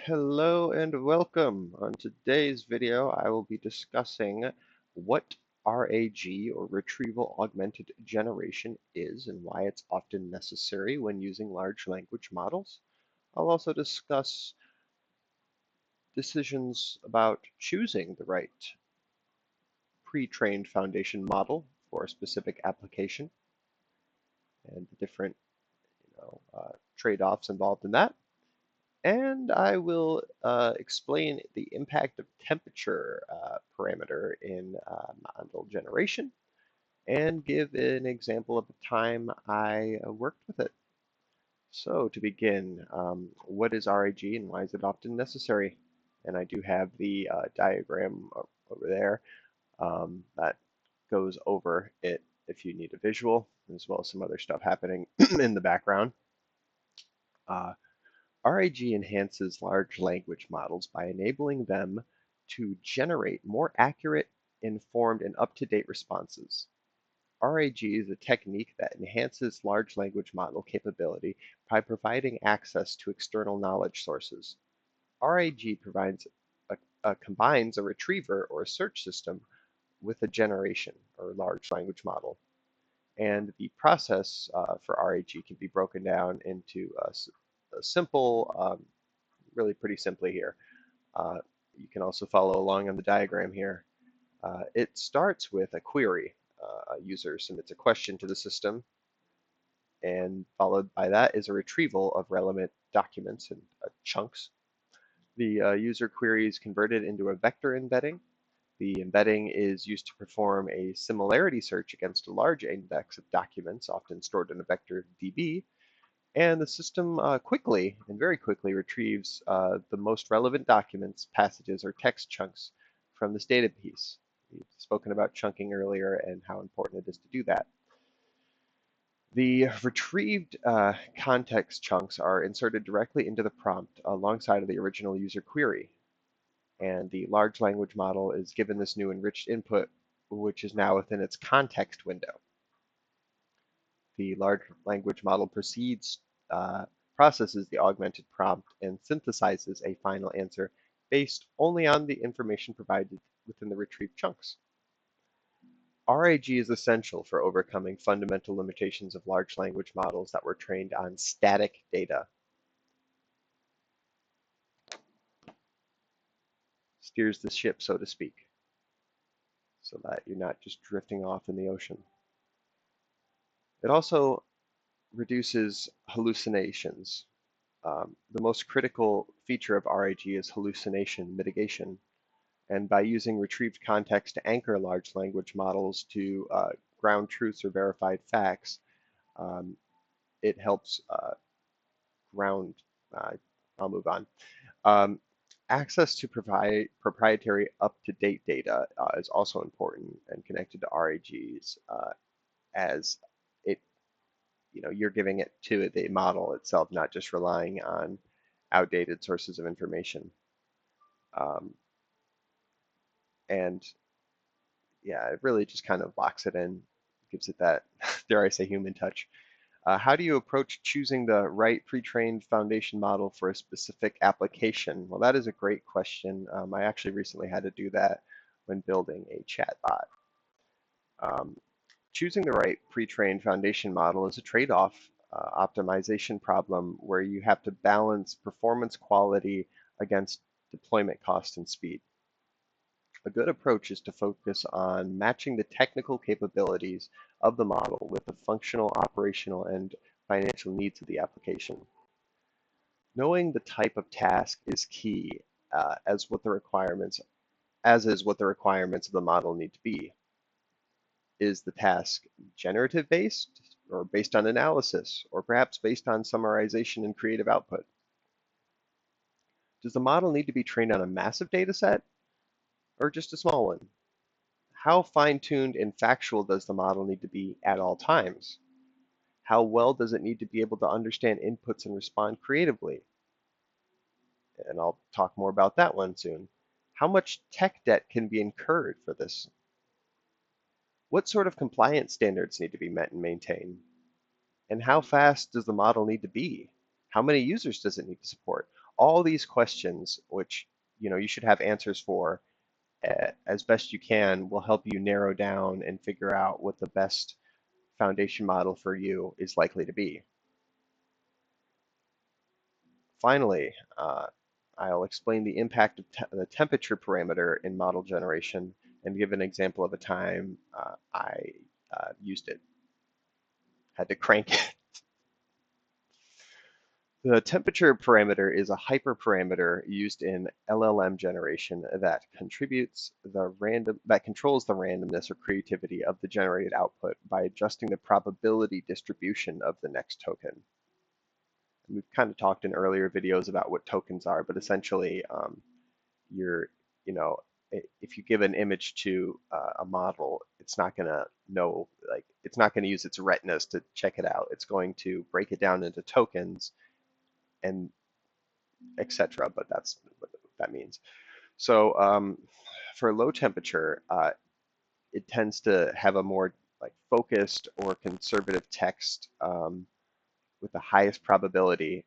Hello and welcome. On today's video, I will be discussing what RAG or Retrieval Augmented Generation is and why it's often necessary when using large language models. I'll also discuss decisions about choosing the right pre-trained foundation model for a specific application and the different trade-offs involved in that. And I will explain the impact of temperature parameter in model generation and give an example of a time I worked with it. So to begin, what is RAG and why is it often necessary? And I do have the diagram over there that goes over it if you need a visual, as well as some other stuff happening in the background. RAG enhances large language models by enabling them to generate more accurate, informed, and up-to-date responses. RAG is a technique that enhances large language model capability by providing access to external knowledge sources. RAG combines a retriever or a search system with a generation or large language model. And the process for RAG can be broken down into a simple, really pretty simply here. You can also follow along on the diagram here. It starts with a query. A user submits a question to the system, and followed by that is a retrieval of relevant documents and chunks. The user query is converted into a vector embedding. The embedding is used to perform a similarity search against a large index of documents, often stored in a vector DB, and the system quickly and very quickly retrieves the most relevant documents, passages, or text chunks from this data piece. We've spoken about chunking earlier and how important it is to do that. The retrieved context chunks are inserted directly into the prompt alongside of the original user query. And the large language model is given this new enriched input, which is now within its context window. The large language model processes the augmented prompt and synthesizes a final answer based only on the information provided within the retrieved chunks. RAG is essential for overcoming fundamental limitations of large language models that were trained on static data. Steers the ship, so to speak, so that you're not just drifting off in the ocean. It also reduces hallucinations. The most critical feature of RAG is hallucination mitigation. And by using retrieved context to anchor large language models to ground truths or verified facts, it helps ground, I'll move on. Access to proprietary up-to-date data is also important and connected to RAGs as you're giving it to the model itself, not just relying on outdated sources of information. And yeah, it really just kind of locks it in, gives it that, dare I say, human touch. How do you approach choosing the right pre-trained foundation model for a specific application? Well, that is a great question. I actually recently had to do that when building a chatbot. Choosing the right pre-trained foundation model is a trade-off optimization problem where you have to balance performance quality against deployment cost and speed. A good approach is to focus on matching the technical capabilities of the model with the functional, operational, and financial needs of the application. Knowing the type of task is key, as is what the requirements of the model need to be. Is the task generative based, or based on analysis, or perhaps based on summarization and creative output? Does the model need to be trained on a massive data set, or just a small one? How fine-tuned and factual does the model need to be at all times? How well does it need to be able to understand inputs and respond creatively? And I'll talk more about that one soon. How much tech debt can be incurred for this? What sort of compliance standards need to be met and maintained? And how fast does the model need to be? How many users does it need to support? all these questions, which you should have answers for as best you can, will help you narrow down and figure out what the best foundation model for you is likely to be. Finally, I'll explain the impact of the temperature parameter in model generation and give an example of a time I used it. Had to crank it. The temperature parameter is a hyperparameter used in LLM generation that contributes that controls the randomness or creativity of the generated output by adjusting the probability distribution of the next token. We've kind of talked in earlier videos about what tokens are, but essentially, you're, you know, if you give an image to a model, it's not going to know, like, it's not going to use its retinas to check it out. It's going to break it down into tokens and etc. But that's what that means. So for low temperature, it tends to have a more like focused or conservative text with the highest probability,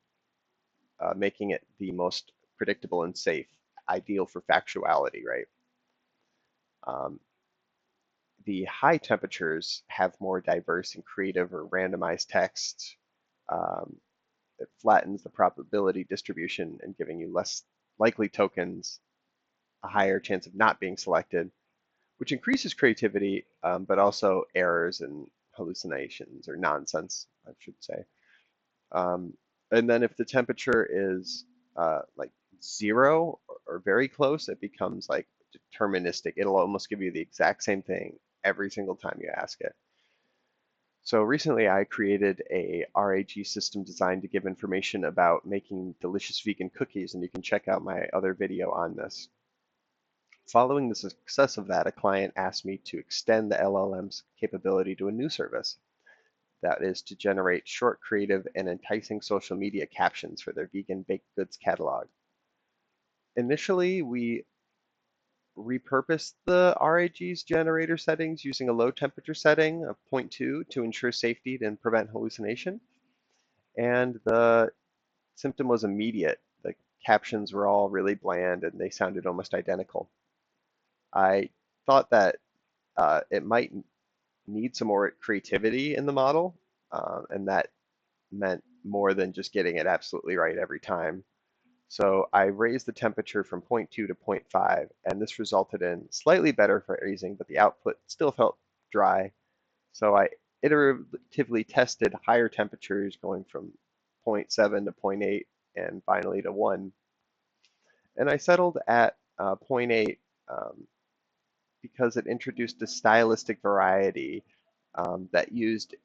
making it the most predictable and safe, ideal for factuality, right? Um, the high temperatures have more diverse and creative or randomized text. Um, it flattens the probability distribution and giving you less likely tokens, a higher chance of not being selected, which increases creativity, but also errors and hallucinations or nonsense, I should say. Um, and then if the temperature is like 0 or very close, it becomes like deterministic. It'll almost give you the exact same thing every single time you ask it. So recently I created a RAG system designed to give information about making delicious vegan cookies, and you can check out my other video on this. Following the success of that, a client asked me to extend the LLM's capability to a new service. That is to generate short, creative, and enticing social media captions for their vegan baked goods catalog. Initially, we repurposed the RAG's generator settings using a low temperature setting of 0.2 to ensure safety and prevent hallucination. And the symptom was immediate. The captions were all really bland and they sounded almost identical. I thought that it might need some more creativity in the model, and that meant more than just getting it absolutely right every time. So I raised the temperature from 0.2 to zero point 0.5, and this resulted in slightly better phrasing, but the output still felt dry. So I iteratively tested higher temperatures going from 0.7 to zero point 0.8 and finally to 1. And I settled at 0.8 because it introduced a stylistic variety that used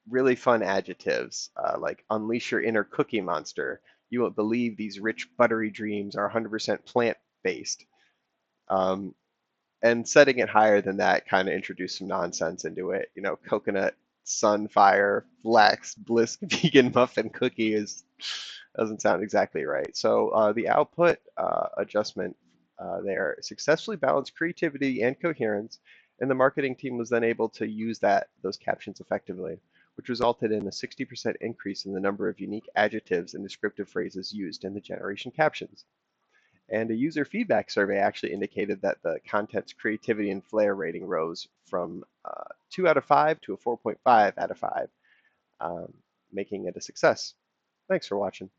really fun adjectives like unleash your inner cookie monster. You won't believe these rich buttery dreams are 100% plant-based. Um, and setting it higher than that kind of introduced some nonsense into it. Coconut, sunfire, flax, bliss, vegan muffin cookie doesn't sound exactly right. So the output adjustment there successfully balanced creativity and coherence, and the marketing team was then able to use those captions effectively, which resulted in a 60% increase in the number of unique adjectives and descriptive phrases used in the generation captions. And a user feedback survey actually indicated that the content's creativity and flair rating rose from 2 out of 5 to a 4.5 out of 5, um, making it a success. Thanks for watching.